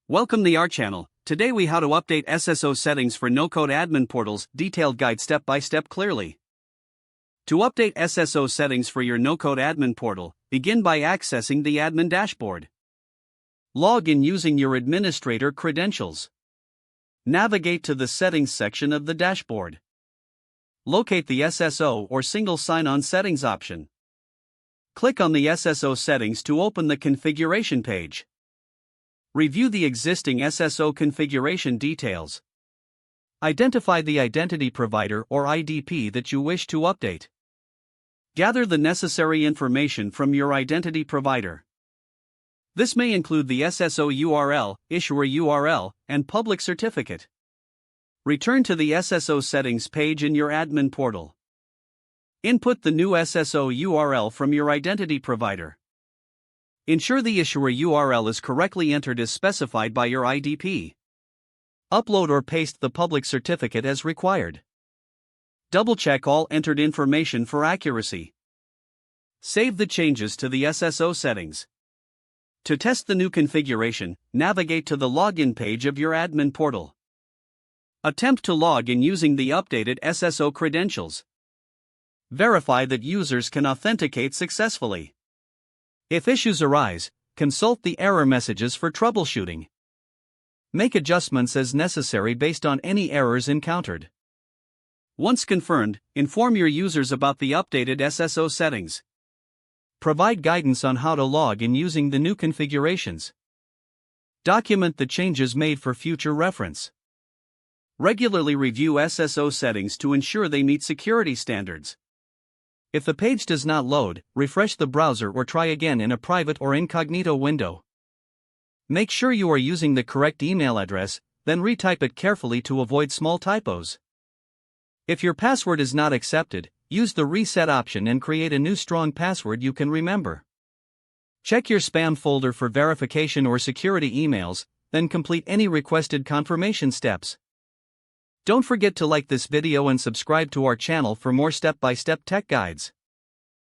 Welcome to our channel. Today we how to update SSO settings for no-code admin portals, detailed guide step by step clearly. To update SSO settings for your no-code admin portal, begin by accessing the admin dashboard. Log in using your administrator credentials. Navigate to the settings section of the dashboard. Locate the SSO or single sign-on settings option. Click on the SSO settings to open the configuration page. Review the existing SSO configuration details. Identify the identity provider or IDP that you wish to update. Gather the necessary information from your identity provider. This may include the SSO URL, issuer URL, and public certificate. Return to the SSO settings page in your admin portal. Input the new SSO URL from your identity provider. Ensure the issuer URL is correctly entered as specified by your IDP. Upload or paste the public certificate as required. Double-check all entered information for accuracy. Save the changes to the SSO settings. To test the new configuration, navigate to the login page of your admin portal. Attempt to log in using the updated SSO credentials. Verify that users can authenticate successfully. If issues arise, consult the error messages for troubleshooting. Make adjustments as necessary based on any errors encountered. Once confirmed, inform your users about the updated SSO settings. Provide guidance on how to log in using the new configurations. Document the changes made for future reference. Regularly review SSO settings to ensure they meet security standards. If the page does not load, refresh the browser or try again in a private or incognito window. Make sure you are using the correct email address, then retype it carefully to avoid small typos. If your password is not accepted, use the reset option and create a new strong password you can remember. Check your spam folder for verification or security emails, then complete any requested confirmation steps. Don't forget to like this video and subscribe to our channel for more step-by-step tech guides.